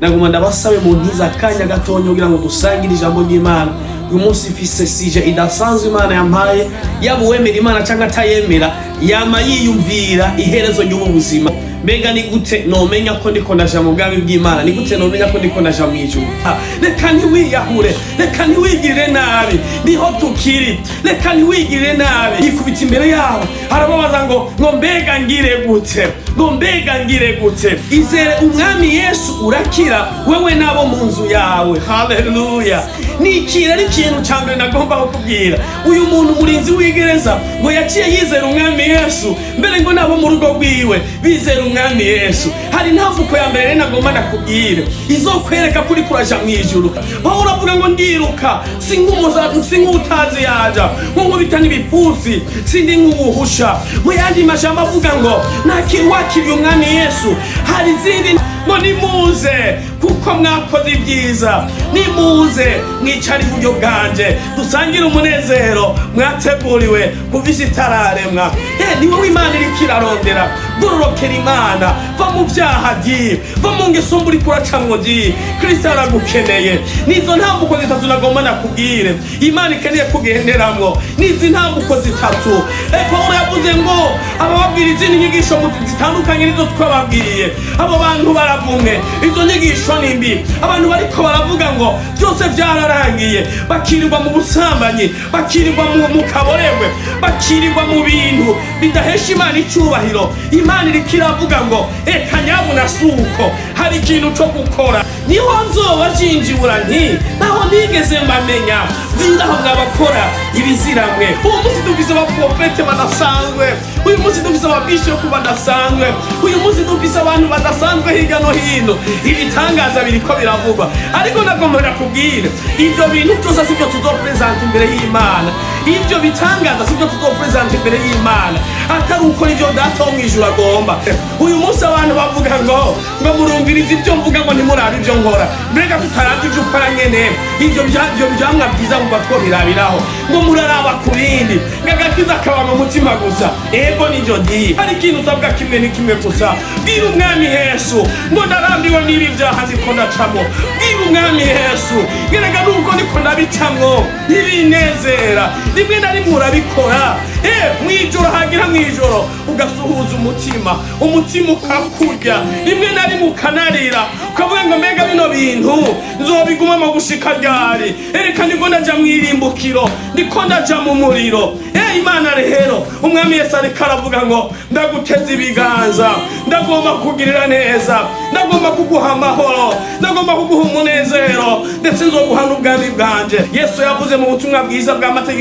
naguma ndabasabe mu ntiza kanya gatonyo kugira ngo dusangire ijambo ry'Imana. Uyu munsi ifise sije idasanzwe Imana yampaye, yaba uwemera Imana cyangwa atayemera yama yiyumvira iherezo ry'ubu buzima. Mbega ni gute nomenya ko ndiko ndaja mu bwami bw'Imana? Ni gute nomenya ko ndiko ndaja mu ijuru? Reka ntiwiyahure, reka ntiwigirire nabi, niho tukiri. Reka ntiwigirire nabi. Yikubita imbere yawe arababaza ngo mbega ngire gute, ngo mbega ngire gute. Izere umwami Yesu urakira, wewe nabo mu nzu yawe. Haleluya. Nikira ari ikintu cyambere nagomba kukubwira. Uyu muntu murinzi w'igereza ngo yaciye yizera umwami Yesu, mbere ngo nabo mu rugo rwiwe bizera umwami Yesu. Hari ntavuko ya mbere nagomba nakubwira izokwereka kuri kuraja mu ijuru. Aho uravuga ngo ndiruka sink'utazi yaja, ngo bitani bipfusi sindi nk'ubuhusha. Mu yandi majambo avuga ngo wakiriye umwami Yesu, hari izindi ngo nimuze kuko mwakoze ibyiza, nimuze mwicare iburyo bwanje dusangire umunezero mwateguriwe kuvisa itararemwa. Ni wowe Imana iriko irarondera. Gororokera Imana, va mu vyaha vyiwe, va mu ngeso mbi uriko uracamwo vyiwe. Kristo aragukeneye. Nizo ntambuko zitatu nagomba nakubwire Imana ikeneye kugenderamwo, nizi ntambuko zitatu. Paulo yavuze ngo ababwira izindi nyigisho zitandukanye nizo twababwiye. Abo bantu baravumwe, izo nyigisho ni mbi. Abantu bariko baravuga ngo byose byararangiye, bakirirwa mu busambanyi, bakirirwa mu kaborewe, bakirirwa mu bintu bidahesha Imana icyubahiro. Imana iriko iravuga ngo nyabuna suko hari ikintu cyo gukora. Niho nzoba jinjibura nti naho nigeze mbamenya zindaho mwabakora ibiziramwe. Uyu munsi dufise abaprofete badasanzwe, uyu munsi dufise ababishopu badasanzwe, uyu munsi dufise abantu badasanzwe hirya no hino. Ibitangaza biriko biravugwa, ariko nagomba nakubwire ibyo bintu byose sibyo tuzopresenta imbere y'Imana. Ibyo bitangaza sibyo tuzopresenta imbere y'Imana, atari uko ibyo data wo mwijuru agomba. Uyu munsi abantu bavuga ngo murumviriza ibyo mvuga ngo ntimurabe ibyo nkora. Mbega tutarabye ibyo ukora nyene, ibyo byamwa byiza mumva two birabiraho ngo muraraba ku bindi, ngagakiza kaba mu mutima gusa. Ego nivyo ndi, hari ikintu usabwa kimwe ni kimwe gusa. Bwira umwami Yesu ngo ndarambiwe n'ibi byaha nziko ndacamo. Bwira umwami Yesu gerega nuko niko ndabicamwo ntibinezera. Rimwe na rimwe urabikora, mwijoro hagira mwijoro ugasuhuza umutima ukakurya. Rimwe na rimwe ukanarira ukavuga ngo mbega bino bintu nzobigumamo gushika ryari. Reka niko ndaja mwirimbukiro, niko ndaja mu muriro. Imana rero umwami Yesu ariko aravuga ngo ndaguteza ibiganza, ndagomba kugirira neza, ndagomba kuguha amahoro, ndagomba kuguha umunezero, ndetse nzoguha n'ubwami bwanje. Yesu yavuze mu butumwa bwiza bwa Mateyo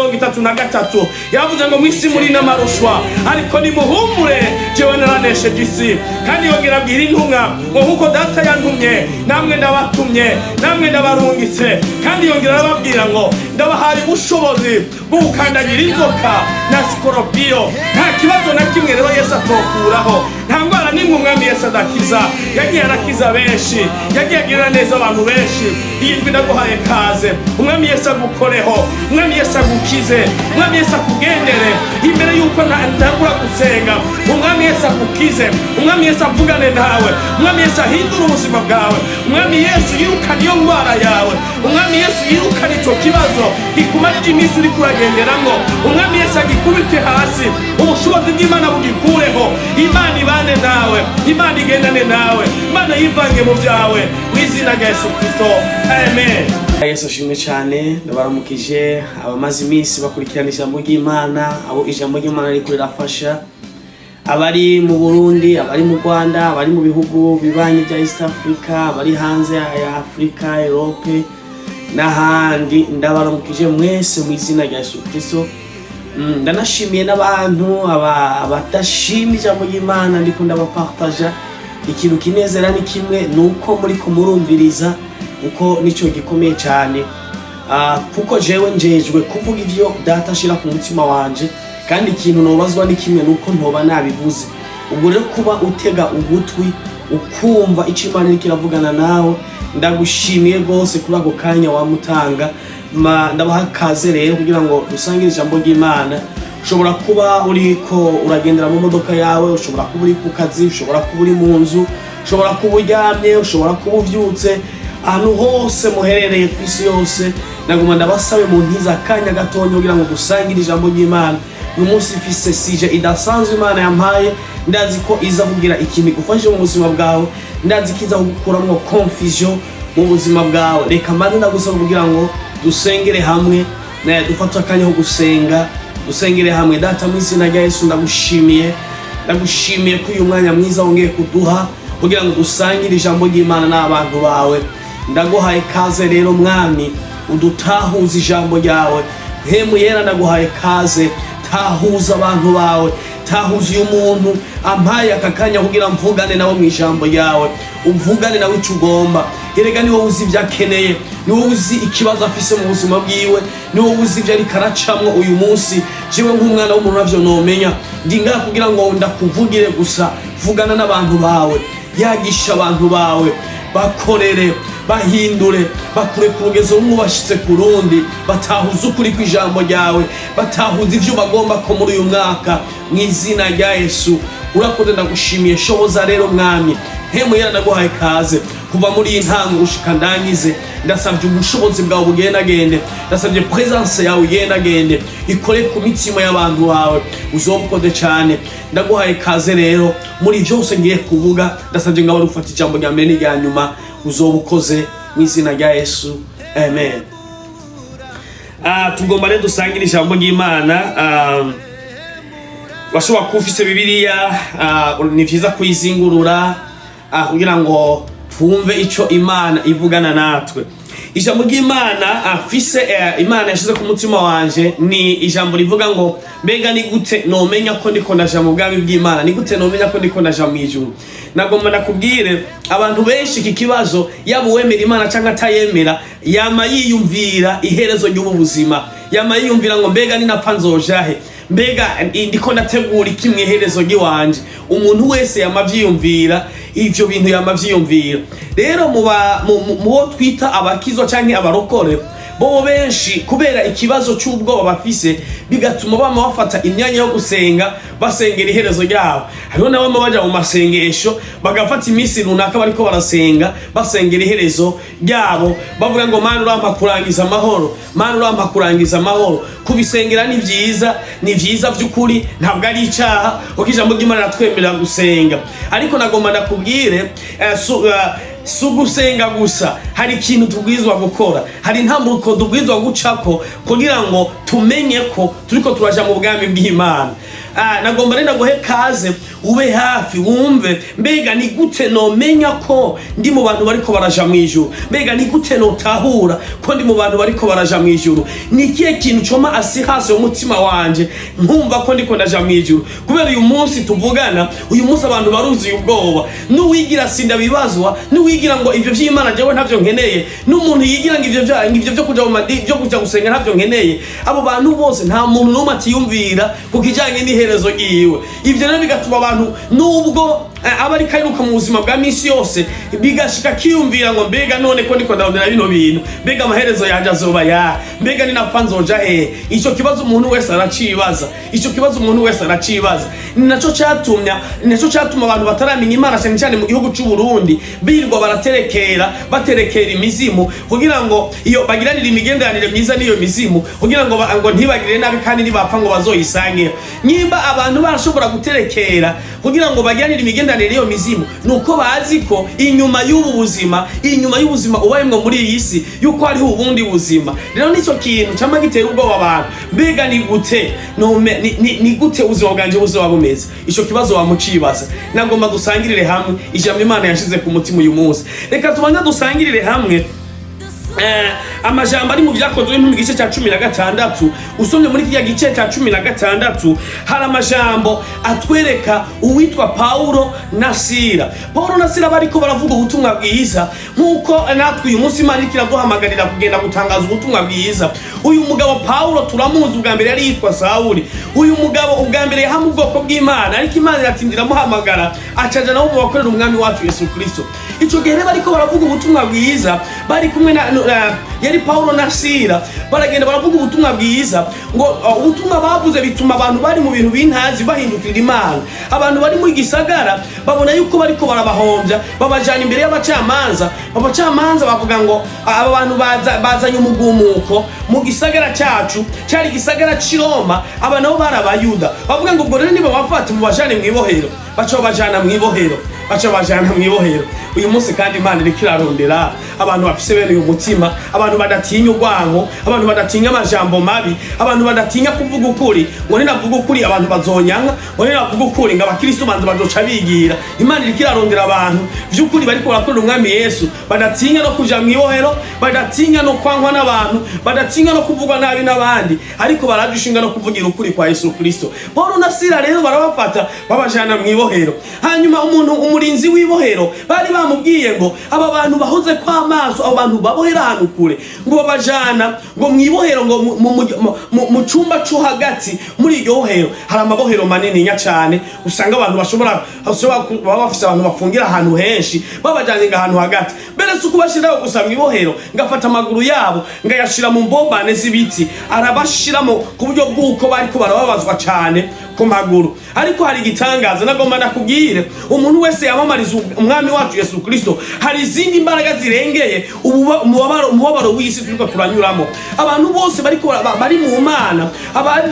16:33 yavuze ngo mwisi muri n'amarushwa, ariko nimuhumure jewe naranesheje isi. Kandi yongera abwira intumwa ngo nkuko data yantumye namwe ndabatumye, namwe ndabarungitse. Kandi yongera arababwira ngo ndabahaye ubushobozi bwo gukandagira inzoka na sikoropiyo. Nta kibazo na kimwe rero Yesu atokuraho, nta ndwara nimwe umwami Yesu adakiza. Yagiye arakiza benshi, yagiye agirira neza abantu benshi. Iyi ndaguhaye kaze, umwami Yesu agukoreho, umwami Yesu agukize, umwami Yesu akugendere imbere yuko ntagura gusenga. Umwami Yesu akukize, umwami Yesu avugane nawe, umwami Yesu ahindura ubuzima bwawe, umwami Yesu yirukana iyo ndwara yawe, umwami Yesu yirukana icyo kibazo gikumarije iminsi uri kuragenderamo. Umwami Yesu agikubite hasi, ubushobozi bw'Imana bugikureho. Imana ibane nawe, Imana igendane nawe, Imana yivange mu byawe mu izina rya Yesu Kristo, amen. Yesu ashimwe cyane. Ndabaramukije abamaze iminsi bakurikirana ijambo ry'Imana, abo ijambo ry'Imana riko rirafasha, abari mu Burundi, abari mu Rwanda, abari mu bihugu bibanyi bya East Africa, abari hanze ya Africa, Europe n'ahandi. Ndabaramukije mwese mu izina rya Yesu Kristo. Ndanashimiye n'abantu abadashimye ijambo ry'Imana ndiko ndabapartaja. Ikintu kinezera ni kimwe, nuko muri kumurumviriza, uko nico gikomeye cyane. Kuko jewe njejwe kuvuga ivyo data ashira ku mutima wanje, kandi ikintu nobazwa ni kimwe, nuko ntoba nabivuze. Ubwo rero kuba utega ugutwi ukumva ico Imana iriko iravugana nawe, ndagushimiye rwose kuri ako kanya wamutanga. Ndabaha kaze rero kugira ngo dusangire ijambo ry'Imana. Ushobora kuba uriko uragendera mu modoka yawe, ushobora kuba uri ku kazi, ushobora kuba uri mu nzu, ushobora kuba uryamye, ushobora kuba uvyutse, ahantu hose muherereye ku isi yose, naguma ndabasabe mu ntiza akanya gatonyo kugira ngo dusangire ijambo ry'Imana. Uyu munsi ifise sije idasanzwe Imana yampaye, ndazi ko iza kugira ikintu igufashe mu buzima bwawe, ndazi ko iza kugukuramwo confusion mu buzima bwawe. Reka mbanze ndagusaba kugira ngo dusengere hamwe, dufate akanya ko gusenga, dusengere hamwe. Data mu izina rya Yesu ndagushimiye ko uyu mwanya mwiza wongeye kuduha kugira ngo dusangire ijambo ry'Imana n'abantu bawe. Ndaguhaye kaze rero mwami, udutahuza ijambo ryawe. Hemu yera ndaguhaye kaze, tahuza abantu bawe, tahuza uyu muntu ampaye aka kanya kugira mvugane nawe mu ijambo ryawe, umvugane nawe icyo ugomba. Erega ni wowe uzi ibyo akeneye, ni wowe uzi ikibazo afise mu buzima bwiwe, ni wowe uzi ibyo ariko aracamwo uyu munsi. Jewe nk'umwana w'umuntu navyo nomenya, ndi ngaha kugira ngo ndakuvugire gusa. Vugana n'abantu bawe, yagisha abantu bawe, bakorere, bahindure, bakure ku rugezo rumwe bashitse ku rundi, batahuza ukuri kw'ijambo ryawe, batahuza ivyo bagomba ko muri uyu mwaka, mu izina rya Yesu. Urakoze, ndagushimiye. Shoboza rero mwami, hemu yera ndaguhaye kaze kuva muri iyi ntango gushika ndangize. Ndasabye ubushobozi bwawe bugendagende, ndasabye presence yawe igendagende, ikore ku mitima y'abantu bawe. Uzobukoze cyane, ndaguhaye kaze rero muri byose ngiye kuvuga. Ndasabye ngo abari ufata ijambo rya mbere n'irya nyuma, uzobukoze mu izina rya Yesu, amen. Tugomba rero dusangire ijambo ry'Imana. Washobora kuba ufise Bibiliya, ni vyiza kuyizingurura kugira ngo twumve ico Imana ivugana natwe. Ijambo ry'Imana afise Imana yashize ku mutima wanje ni ijambo rivuga ngo mbega ni gute nomenya ko ndiko ndaja mu bwami bw'Imana, ni gute nomenya ko ndiko ndaja mu ijuru. Nagomba nakubwire abantu benshi iki kibazo, yaba uwemera Imana cyangwa atayemera, yama yiyumvira iherezo ry'ubu buzima, yama yiyumvira ngo mbega ninapfa nzojahe, mbega ndiko ndategura iki mu iherezo ry'iwanje. Umuntu wese yama vyiyumvira ivyo bintu, yama vyiyumvira. Rero mu twita abakizwa canke abarokore, bo benshi kubera ikibazo cy'ubwoba bafise, bigatuma bama bafata imyanya yo gusenga, basengera iherezo ryabo. Hariho nabo baja mu masengesho bagafata iminsi runaka bariko barasenga, basengera iherezo ryabo, bavuga ngo Mana urampa kurangiza amahoro, Mana urampa kurangiza amahoro. Kubisengera ni vyiza vy'ukuri, ntabwo ari icaha, kuko ijambo ry'Imana ratwemerera gusenga. Ariko nagomba nakubwire sugusenga gusa, hari ikintu tubwizwa gukora, hari intambuko tubwizwa gucako kugira ngo tumenye ko turiko turaja mu bwami bw'Imana. Nagomba renda guhe kaze, ube hafi wumve mbega ni gute nomenya ko ndi mu bantu bariko baraja mu ijuru, mbega ni gute notahura ko ndi mu bantu bariko baraja mu ijuru. Ni kiye kintu coma asihase umutima wanje nkumva ko ndiko ndaja mu ijuru. Kubera uyu munsi tuvugana, uyu munsi abantu baruzi ubwoba, n'uwigira sinda bibazwa, n'uwigira ngo ivyo vy'Imana jewe ntavyo nkeneye, n'umuntu yigira ngo ivyo byo kuja mu madi byo kuja gusenga ntavyo nkeneye. Abo bantu bose nta muntu n'umwe atiyumvira kukijanye n'iherezo ryiwe. Ivyo rero bigatuma abantu nubwo abari kairuka mu buzima bwa misi yose, bigashika kiyumvira ngo mbega none ko ndiko ndabona bino bintu, mbega amaherezo yanje azoba ya, mbega ninapfa nzoja he. Ico kibazo umuntu wese aracibaza, ico kibazo umuntu wese aracibaza. Ni naco catuma abantu bataramenya Imana cyane cyane mu gihugu cy'u Burundi birirwa baterekera imizimu kugira ngo iyo bagiranira imigenderanire myiza n'iyo mizimu, kugira ngo ntibagire nabi kandi nibapfa ngo bazoyisange. Nyimba abantu barashobora guterekera kugira ngo bagiranire imigenderanire n'iyo mizimu, nuko bazi ko inyuma y'ubuzima ubayemwe muri iyi si yuko hariho ubundi buzima. Rero nico kintu cyama gitera ubwoba abantu, mbega ni gute ubuzima bwanje buzoba bumeze. Ico kibazo wamucibaza. Nagomba dusangirire hamwe ijambo Imana yashize ku mutima uyu munsi. Reka tubanya dusangirire hamwe amajambo ari mu Vyakozwe mu gice cya 16. Usomye muri kiya gice cya 16 hari amajambo atwereka uwitwa Paulo na Sila. Paulo na Sila bariko baravuga ubutumwa bwiza, nkuko natwe uyu munsi Imana iriko iraduhamagarira kugenda gutangaza ubutumwa bwiza. Uyu mugabo Paulo turamuzi, ubwa mbere yari yitwa Sauli. Uyu mugabo ubwa mbere yahamu ubwoko bw'Imana, ariko Imana iratindira muhamagara acajana wo mu bakorera umwami wacu Yesu Kristo. Ico gihe bariko baravuga ubutumwa bwiza, bari kumwe yari Paulo na Sila baragenda baravuga ubutumwa bwiza ngo ubutumwa bavuze bituma abantu bari mu bintu bintazi bahindukira Imana. Abantu bari mu gisagara babona yuko bariko barabahombya, babajana imbere y'abacamanza. Abacamanza bavuga ngo aba bantu bazanye umugumuko mu gisagara cyacu, cyari gisagara c'Iroma, aba nabo barabayuda. Bavuga ngo ubwo rero niba bafata mu bajane mwibohero, baco bajana mwibohero, baca bajana mwibohero. Uyu munsi kandi Imana iriko irarondera abantu bafise bene uyu mutima, abantu badatinya urwango, abantu badatinya amajambo mabi, abantu badatinya kuvuga ukuri. Ngo ninavuga ukuri abantu bazonyanka, ngo ninavuga ukuri ngo abakristo banze bazoca bigira. Imana iriko irarondera abantu vy'ukuri bariko barakorera umwami Yesu, badatinya no kuja mwibohero, badatinya no kwankwa n'abantu, badatinya no kuvugwa nabi n'abandi, ariko baradushinga no kuvugira ukuri kwa Yesu Kristo. Paulo na Sila rero barabafata babajana mwibohero. Hanyuma umurinzi w'ibohero bari bamubwiye ngo aba bantu bahoze kwa amaso, abo bantu babohera ahantu kure, ngo babajana ngo mwibohero, ngo mu cumba cyo hagati muri iryo bohero hari amabohero manini nya cyane, usanga abantu bashobora baba bafise abantu bafungira ahantu henshi, babajanye ahantu hagati. Mbere suko bashiraho gusa mwibohero, ngafata amaguru yabo ngayashira mu mbobane z'ibiti, arabashiramo ku buryo bw'uko bariko barababazwa cyane ku maguru. Ariko hari igitangaza nagomba nakubwire, umuntu wese yamamariza umwami wacu Yesu Kristo hari izindi mbaraga zirengeye umubabaro w'isi turiko turanyuramo. Abantu bose bari mu Mana,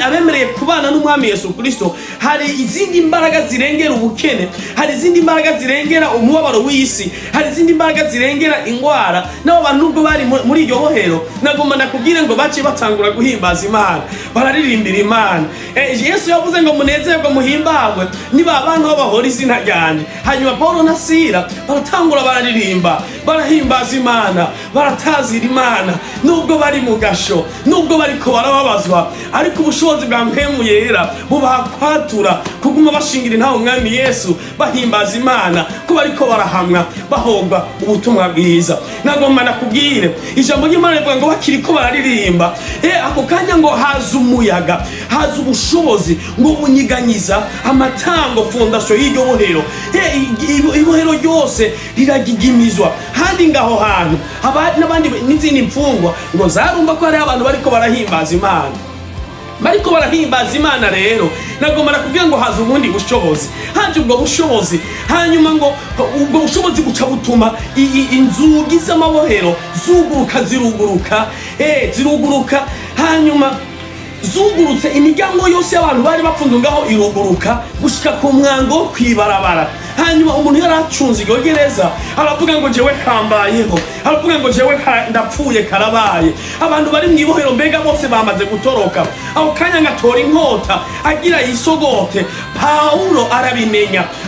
abemereye kubana n'umwami Yesu Kristo, hari izindi mbaraga zirengera ubukene, hari izindi mbaraga zirengera umubabaro w'isi, hari izindi mbaraga zirengera ingwara. Nabo bantu nubwo bari muri iryo bohero, nagomba nakubwire ngo bace batangura guhimbaza Imana, bararirimbira Imana. Yesu yavuze ngo munezerwe muhimbagwe niba abantu bahora izina ryanje. Hanyuma Paulo na Sila baratangura bararirimba, barahimbaza Imana, baratazira Imana, nubwo bari mu gasho, nubwo bariko barababazwa, ariko ubushobozi bwa mpemu yera bubaha kwatura kuguma bashingira intaho umwami Yesu, bahimbaza Imana ko bariko barahamwa bahogwa ubutumwa bwiza. Nagomba nakubwire ijambo ry'Imana rivuga ngo bakiriko bararirimba, ako kanya ngo haza umuyaga, haza ubushobozi ngo bunyiganyiza amatango fondation y'iryo bohero. Ibohero ryose riragigimizwa. Handi ngaho hantu abandi n'abandi n'izindi mfungwa ngo zarumva ko hari abantu bariko barahimbaza Imana, bariko barahimbaza Imana. Rero nagomba nakubwira ngo haza ubundi bushobozi, haje ubwo bushobozi. Hanyuma ngo ubwo bushobozi buca butuma inzugi z'amabohero ziruguruka. Hanyuma zugurutse imiryango yose y'abantu bari bapfunzwe ngaho iruguruka gushika ku mwango kwibarabara. Hanyuma umuntu yaracunze iryo gereza aravuga ngo jewe kambayeho, aravuga ngo jewe ndapfuye karabaye. Abantu bari mu ibohero mbega bose bamaze gutoroka. Aho kanya ngatora inkota agira yisogote. Paulo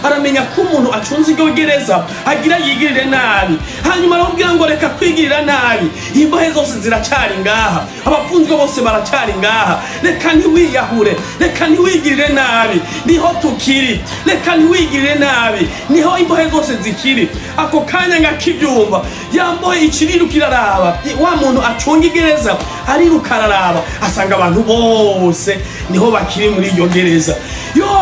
aramenya ko umuntu acunze iryo gereza agira yigirire nabi. Hanyuma arabwira ngo reka kwigirira nabi, imbohe zose ziracari ngaha, abapfunzwe bose baracari ngaha, reka ntiwiyahure, reka ntiwigirire nabi, niho tukiri, reka ntiwigirire nabi, niho imbohe zose zikiri. Ako kanya ngakibyumva yambohe ikiriruka iraraba, wa muntu acunga igereza ariruka araraba asanga abantu bose niho bakiri muri iryo gereza.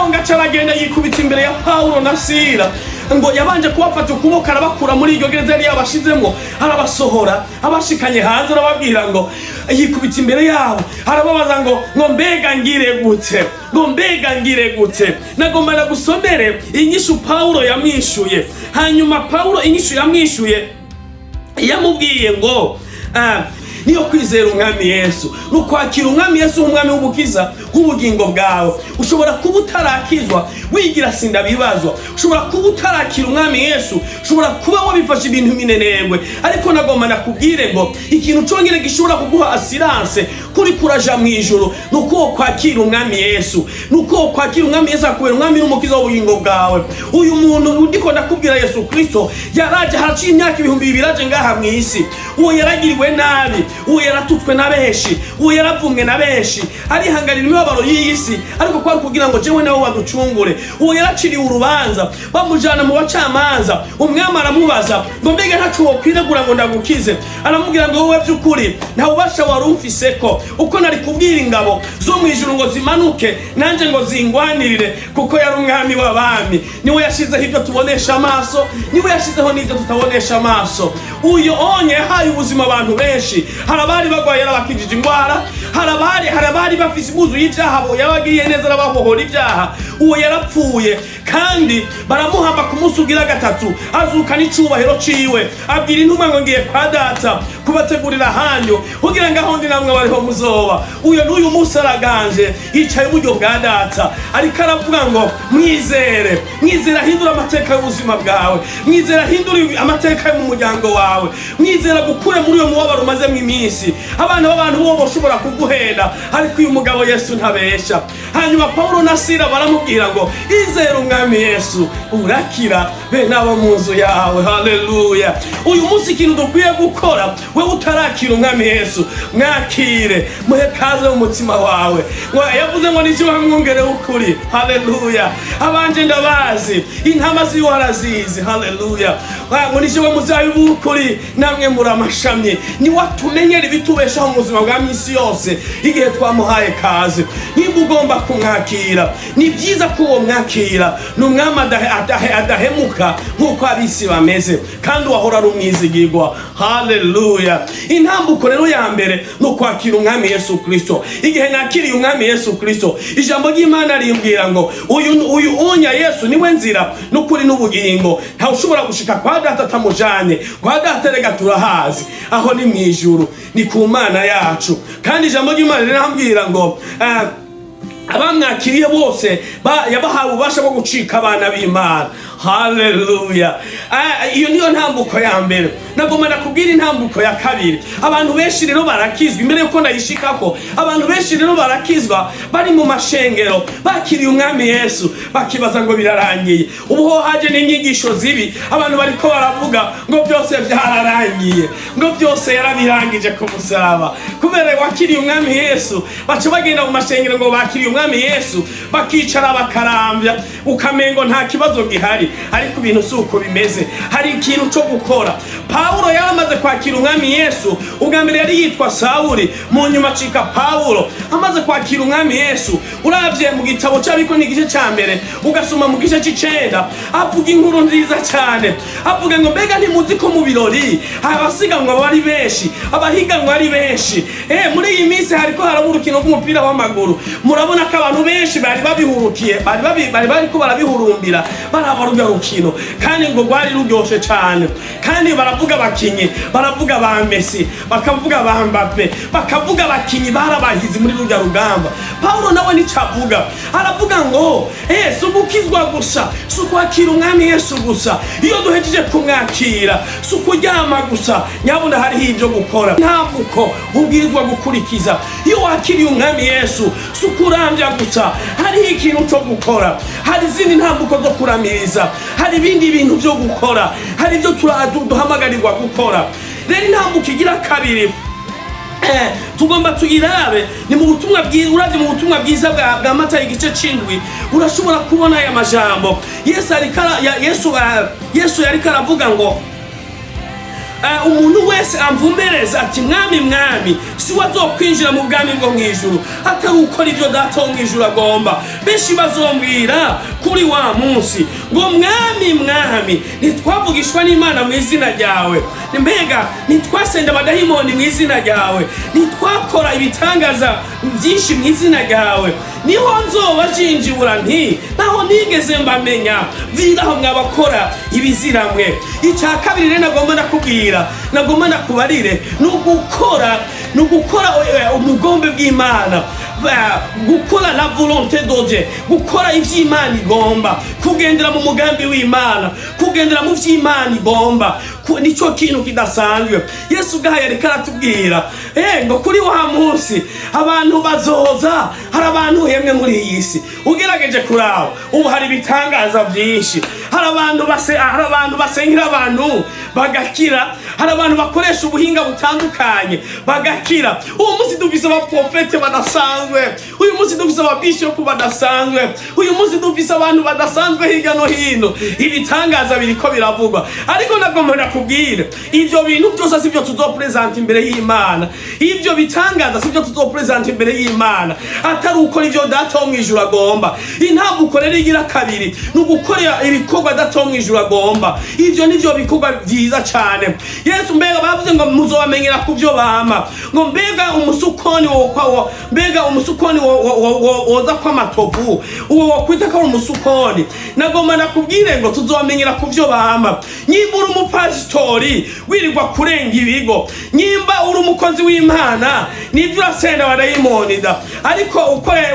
Ngaca aragenda yikubita imbere ya Paulo na Sila, ngo yabanje kubafata ukuboko arabakura muri iryo gereza yari yabashizemo, arabasohora abashikanye hanze, arababwira ngo yikubita imbere yabo, arababaza ngo mbega ngire gute. Nagomba nagusomere inyishu Paulo yamwishuye. Hanyuma Paulo inyishu yamwishuye yamubwiye ngo niyo kwizera umwami Yesu, nukwakira umwami Yesu umwami w'ubukiza w'ubugingo bwawe. Ushobora kuba utarakizwa wigira sinda bibazwa, ushobora kuba utarakira umwami Yesu, ushobora kuba wabifashe ibintu minenegwe, ariko nagomba nakubwire ngo ikintu congere gishobora kuguha assurance kuri kuraja mu ijuru nuko kwakira umwami Yesu, nuko kwakira umwami Yesu akubera umwami n'umukiza w'ubugingo bwawe. Uyu muntu ndiko ndakubwira Yesu Kristo yaraje haraciye imyaka 2000 ngaha mu isi, uwo yaragiriwe nabi, uwo yaratutswe na benshi, uwo yaravumwe na benshi, arihanganira imibabaro y'iyi si, ariko kwari kugira ngo jewe nawe baducungure. Uwo yaraciriwe urubanza bamujana mu bacamanza, umwami aramubaza ngo mbega ntaco wokwiregura ngo ndagukize? Aramubwira ngo wowe by'ukuri nta bubasha wari ufiseko, uko nari kubwira ingabo zo mwijuru ngo zimanuke nanje ngo zingwanirire, kuko yari umwami w'abami. Niwe yashizeho ibyo tubonesha amaso, niwe yashizeho n'ibyo tutabonesha amaso. Uyo onye yahaye ubuzima abantu benshi, harabari bagwaye yarabakijije ingwara, harabari bafise ibuzu y'ivyaha yabagiriye neza arababohora ibyaha. Uwo yarapfuye kandi baramuhamba ku munsi ugira gatatu, azuka n'icubahiro ciwe, abwira intumwa ngo ngiye kwa data kubategurira hanyu kugira ngo aho ndi namwe bariho muzoba. Uyo n'uyu munsi araganje yicaye uburyo bwa data, ariko aravuga ngo mwizere ahindura amateka y'ubuzima bwawe, mwizere ahindura amateka yo mu muryango wawe, mwizere gukure muri uyo mubabaro umaze mu iminsi. Abana b'abantu bo boshobora kuguhenda, ariko uyu mugabo Yesu ntabesha. Hanyuma Paulo na Sila baramubwira ngo izere umwami Yesu urakira be nabo mu nzu yawe. Haleluya. Uyu munsi ikintu dukwiye gukora, we utarakira umwami Yesu, mwakire, muhe kaze mu mutima wawe. Yavuze ngo nijo bamwongere ukuri. Haleluya. Abanje ndabazi, intama ziwe arazizi. Haleluya. Ngo nijo bamuzabibu ukuri, namwe muri amashami. Ni watumenyera ibitubeshaho mu buzima bwa misi yose igihe twamuhaye kaze. Nimba ugomba kumwakira, ni byiza ko uwo mwakira. Ni umwami adahemuka nk'uko abisi bameze, kandi wahora ari umwizigirwa. Haleluya. Intambuko rero ya mbere no kwakira umwami Yesu Kristo. Igihe nakiriye umwami Yesu Kristo, ijambo ry'Imana rimbwira ngo uyu onya Yesu niwe nzira n'ukuri n'ubugingo, nta ushobora gushika kwa data tamujanye. Kwa data rega turahazi, aho ni mwijuru, ni ku Mana yacu. Kandi ijambo ry'Imana rirambwira ngo abamwakiriye bose yabahawe ububasha bwo gucika abana b'Imana. Haleluya. Iyo niyo ntambuko ya mbere. Nagomba nakubwira intambuko ya kabiri. Abantu benshi rero barakizwa, imbere yuko ndayishikako, abantu benshi rero barakizwa bari mu mashengero, bakiriye umwami Yesu, bakibaza ngo birarangiye. Ubu ho haje n'inyigisho zibi, abantu bariko baravuga ngo byose byararangiye, ngo byose yarabirangije ku musaraba. Kubera wakiriye umwami Yesu, baca bagenda mu mashengero ngo bakiriye umwami Yesu, bakicara bakarambya, ukamengo nta kibazo gihari. Ariko ibintu suko bimeze, hari ikintu cyo gukora. Paulo yaramaze kwakira umwami Yesu, ubwa mbere yari yitwa Sawuli, mu nyuma acika Paulo. Amaze kwakira umwami Yesu, uravye mu gitabo cy'Abiko n'igice cya mbere, ugasoma mu gice c'icenda, avuga inkuru nziza cyane. Avuga ngo mbega ntimuzi ko mu birori abasiganwa bari benshi, abahiganwa ari benshi. Muri iyi minsi hariko haraba urukino rw'umupira w'amaguru. Murabona ko abantu benshi bari babihurukiye, bari bariko barabihurumbira, barabaruga rukino, kandi ngo rwari ruryoshe cyane. Kandi baravuga abakinyi, baravuga ba Messi, bakavuga ba Mbappe, bakavuga abakinyi barabahizi muri rujya rugamba. Paulo nawe nicavuga, aravuga ngo sugukizwa gusa, sukwakira umwami Yesu gusa. Iyo duhejeje kumwakira, sukuryama gusa, nyabunda hari ibyo gukora. Ntambuko ubwirizwa gukurikiza. Iyo wakiriye umwami Yesu, sukurambya gusa, hari ikintu cyo gukora. Hari izindi ntambuko zo kuramiriza, hari ibindi bintu byo gukora, hari ibyo duhamagarirwa gukora. Rero intambuko igira kabiri tugomba tuyirabe, ni mu butumwa bwiza. Uravye mu butumwa bwiza bwa Matayo igice c'indwi, urashobora kubona aya majambo. Yesu yariko aravuga ngo umuntu wese amvumbereza ati mwami mwami, si wazokwinjira mu bwami bwo mwijuru atari ukora ibyo data wo mwijuru agomba. Benshi bazombwira kuri wa munsi ngo mwami mwami, ntitwavugishwa n'Imana mu izina ryawe, mbega ntitwasenda abadahimoni mu izina ryawe, ntitwakora ibitangaza byinshi mu izina ryawe. Niho nzoba jinjibura nti naho nigeze mbamenya, viraho mwabakora ibiziramwe. Icya kabiri rero nagomba nakubwira, nagomba nakubarire, nugukora umugombe bw'Imana, gukora la volonté de Dieu, gukora ivy'Imana igomba, kugendera mu mugambi w'Imana, kugendera mu vy'Imana igomba. Nico kintu kidasanzwe. Yesu gahaye ariko aratubwira ngo kuri wa munsi abantu bazoza, hari abantu hemwe muri iyi si ugerageje kuraba, ubu hari ibitangaza byinshi. Hari abantu basengera abantu bagakira, hari abantu bakoresha ubuhinga butandukanye bagakira. Uyu munsi dufise abaprofete badasanzwe, uyu munsi dufise ababishopu badasanzwe, uyu munsi dufise abantu badasanzwe hirya no hino. Ibitangaza biriko biravugwa, ariko nagomba nakubwire ivyo bintu byose sivyo tuzopresenta imbere y'Imana. Ivyo bitangaza sivyo tuzopresenta imbere y'Imana, atari ukora ivyo Data wo mwijuru agomba. Intabwo ukorera igira kabiri n'ugukorera ibikorwa Data wo mwijuru agomba. Ivyo nivyo bikorwa byiza cyane. Yesu mbega bavuze ngo muzobamenyera kuvyo bama, ngo mbega umusukoni wo mbega umusukoni woza kwa matovu uwo wokwita ko umusukoni. Nagomba nakubwire ngo tuzobamenyera kuvyo bama. Nyimba uri umupasitori wirirwa kurenga ibigo, nyimba uri umukozi w'Imana nivyo urasenda badayimoni da, ariko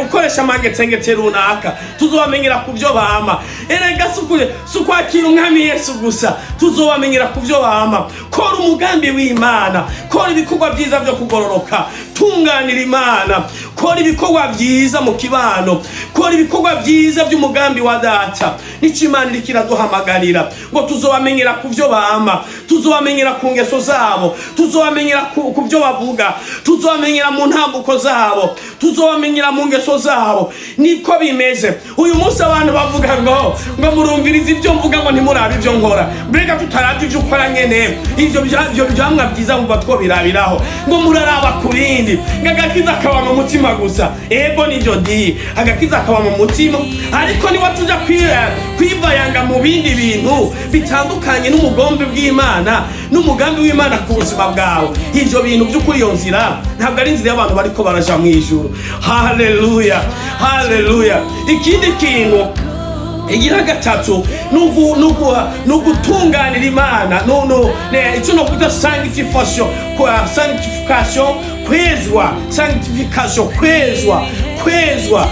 ukoresha amagetsengetse runaka, tuzobamenyera kuvyo bama. Erega sukwakira umwami Yesu gusa, tuzobamenyera kuvyo bama. Kora umugambi w'Imana, kora ibikorwa byiza byo kugororoka, tunganira Imana, kora ibikorwa byiza mu kibano, kora ibikorwa byiza by'umugambi wa Data. Nico Imana irikira duhamagarira ngo tuzobamenyera kuvyo bama, tuzobamenyera ku ngeso zabo, tuzobamenyera kuvyo bavuga, tuzobamenyera mu ntambuko zabo, tuzobamenyera mu ngeso zabo. Niko bimeze uyu munsi. Abantu bavuga ngo murumviriza ibyo mvuga ngo ntimurabe ibyo nkora. Mbega tutarabye ibyo ukora nyene, ivyo byamwa byiza mu batwo birabiraho ngo muraraba ku bindi, ngagakiza akaba mu mutima gusa. Ego nivyo di, agakiza akaba mu mutima, ariko ni watuja kwivayanga mu bindi bintu bitandukanye n'umugambi bw'Imana, n'umugambi w'Imana ku buzima bwawe. Ivyo bintu by'ukuri iyo nzira ntabwo ari inzira y'abantu bariko baraja mu ijuru. Haleluya, haleluya. Ikindi kintu igira gatatu nugutunganira Imana, icyo no kuda sanctification, kwezwa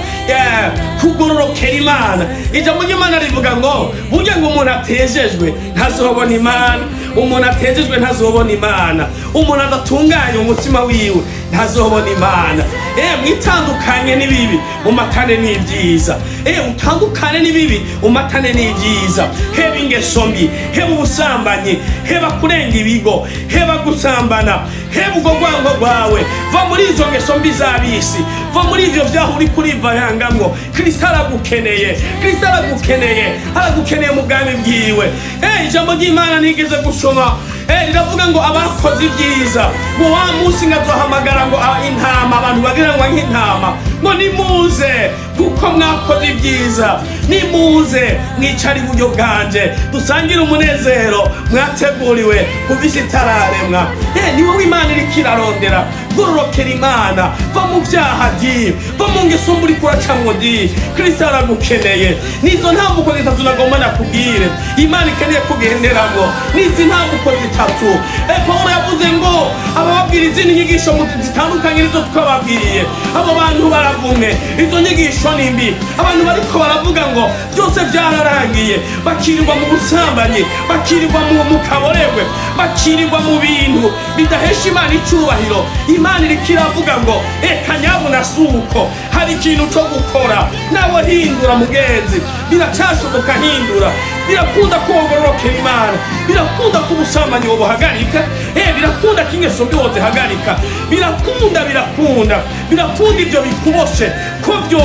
kugororokera Imana. Ijambo ry'Imana rivuga ngo burya ngo umuntu atejejwe ntazobona Imana, umuntu atejejwe ntazobona Imana, umuntu adatunganye umutima wiwe ntazobona Imana. Mwitandukanye n'ibibi umatane n'ibyiza, utandukane n'ibibi umatane n'ibyiza. Heba ingeso mbi, heba ubusambanyi, heba kurenga ibigo, heba gusambana, heba ubwo rwango rwawe. Va muri izo ngeso mbi z'abisi, va muri ivyo vyaho uri kurivayangamwo. Kristo aragukeneye, Kristo aragukeneye, aragukeneye mu bwami bwiwe. Ijambo ry'Imana nigeze gusoma riravuga ngo abakoze ibyiza ngo wa munsi ngazohamagara ngo intama, abantu bagira ngo nk'intama, ngo nimuze kuko mwakoze ibyiza, nimuze mwicare iburyo bwanje dusangire umunezero mwateguriwe kuva isi itararemwa. Ni wowe Imana iriko irarondera. Gororokera Imana, va mu vyaha di, va mu ngeso muri kuracamwo di. Kristo aragukeneye. Nizo ntambuko zitatu nagomba nakubwire Imana ikeneye kugenderamwo, nizi ntambuko zitatu. Paulo yavuze ngo abababwira izindi nyigisho zitandukanye nizo twababwiriye, abo bantu baravumwe. Izo nyigisho nimbi, abantu bariko baravuga ngo byose byararangiye, bakirirwa mu busambanyi, bakirirwa mu kaboregwe, bakirirwa mu bintu bidahesha Imana icubahiro. Imana iriko iravuga ngo kanyabuna suko hari ikintu cyo gukora. Nawe hindura mugenzi, biracashoboka hindura. Birakunda kugororokera Imana, birakunda kubusambanyi wobuhagarika, birakunda kingeso mbi wozihagarika, birakunda ibyo bikuboshe ko byo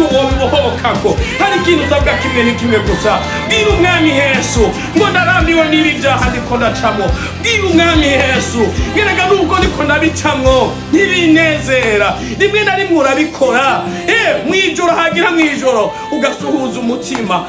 wobibohokako. Hari ikintu usabwa kimwe ni kimwe gusa, bwira umwami Yesu ngo ndarambiwe n'ibi byaha ndiko ndacamo. Bwira umwami Yesu ngerega nubwo ndiko ndabicamwo ntibinezera, rimwe na rimwe urabikora. Mwijoro hagira mwijoro ugasuhuza umutima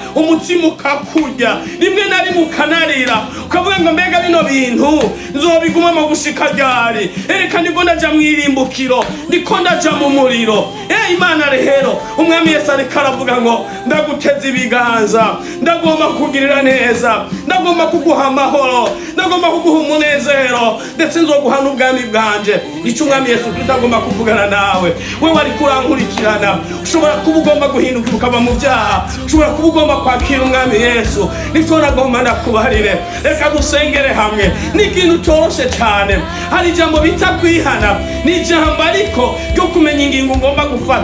ukakurya, rimwe na rimwe ukanarira ukavuga ngo mbega bino bintu nzobigumamo gushika ryari? Reka ndiko ndaja mwirimbukiro, ndiko ndaja mu muriro. Imana rero umwami Yesu ariko aravuga ngo ndaguteza ibiganza, ndagomba kugirira neza, ndagomba kuguha amahoro, ndagomba kuguha umunezero, ndetse nzoguha n'ubwami bwanje. Ico umwami Yesu tutagomba kuvugana nawe. Wewe ari kurankurikirana, ushobora kuba ugomba guhinduka ukaba mu byaha, ushobora kuba ugomba kwakira umwami Yesu. Nico nagomba ndakubarire. Reka dusengere hamwe. Ni ikintu toroshe cyane. Hari ijambo bita kwihana, ni ijambo ariko ryo kumenya ingingo ngomba gufata.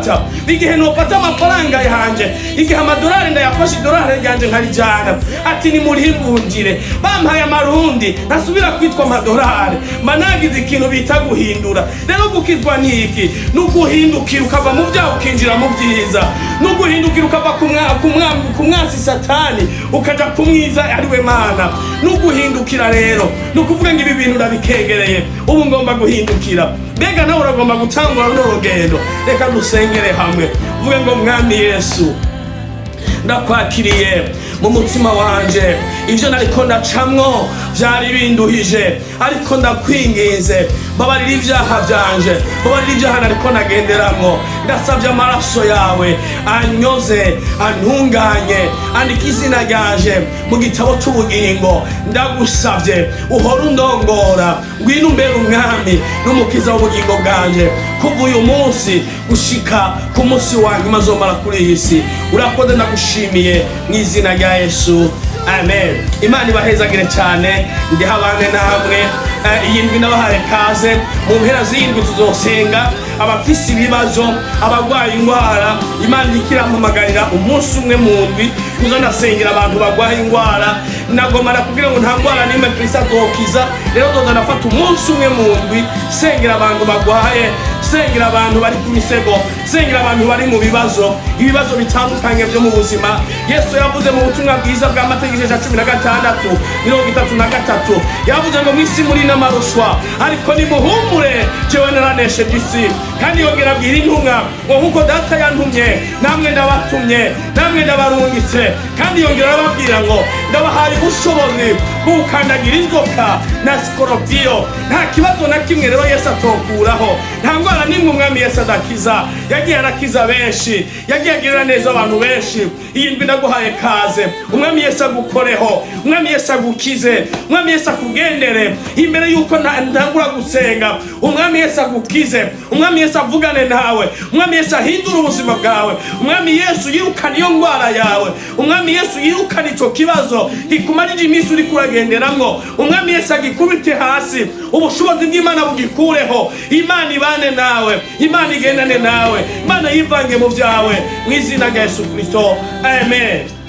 igihe nofata amafaranga yanje, igihe amadolari ndayafashe idolari ryanje nkarijana, ati nimurihingungire, bampaye amarundi ntasubira kwitwa amadolari, managize ikintu bita guhindura. Rero gukizwa niki? Nuguhindukira ukava mu byaha ukinjira mu byiza, nuguhindukira ukava ku mwasi satani ukaja kumwiza ariwe Mana. Nuguhindukira rero nukuvuga ngo ibi bintu ndabikegereye, ubu ngomba guhindukira. Mbega nawe uragomba gutangura n'urugendo. Reka dusengere hamwe, uvuge ngo Mwami Yesu, ndakwakiriye mu mutima wanje, ivyo nariko ndacamwo vyari binduhije, ariko ndakwinginze babarira ivyaha vyanje, babarira ivyaha nariko nagenderamwo. Ndasavye amaraso yawe anyoze, antunganye, andika izina ryanje mu gitabo c'ubugingo. Ndagusavye uhora undongora, ngwino umbere umwami n'umukiza w'ubugingo bwanje, kuva uyu munsi gushika ku munsi wa nyuma azomara kuri iyi si. Urakoze, ndagushimiye mu izina rya Yesu, amen. Imana ibahezagire cyane, ndiha abane namwe. Iyi ndwi nabahaye kaze, mu mpera z'indwi tuzosenga abafise ibibazo, abagwaye indwara. Imana ikirampamagarira umunsi umwe mu ndwi kuza ndasengera abantu bagwaye indwara. Nagomara kugira ngo nta ndwara n'imwe Kristo azokiza, rero tuza ndafata umunsi umwe mu ndwi sengera abantu bagwaye, sengera abantu bari ku misego, sengera abantu bari mu bibazo, ibibazo bitandukanye byo mu buzima. Yesu yavuze mu butumwa bwiza bwa Mateyo 16:33 yavuze ngo mwisi muri n'amarushwa, ariko nimuhumure jewe naranesheje isi. Kandi yongera abwira intumwa ngo nkuko data yantumye namwe ndabatumye, namwe ndabarungitse. Kandi yongera arababwira ngo ndabahaye ubushobozi bwo gukandagira inzoka na sikoropiyo. Nta kibazo na kimwe rero Yesu atokuraho, nta ndwara nimwe umwami Yesu adakiza. Yagiye arakiza benshi, yagiye agirira neza abantu benshi. Iyi ndwi ndaguhaye kaze, umwami Yesu agukoreho, umwami Yesu agukize, umwami Yesu akugendere imbere yuko ntangura gusenga. Umwami Yesu agukize, umwami Yesu avugane nawe, umwami Yesu ahindura ubuzima bwawe, umwami Yesu yirukana iyo ndwara yawe, umwami Yesu yirukana ico kibazo gikumarije iminsi uri kuragenderamwo. Umwami Yesu agikubite hasi, ubushobozi bw'Imana bugikureho. Imana ibane nawe, Imana igendane nawe, Imana yivange mu byawe mu izina rya Yesu Kristo, amen.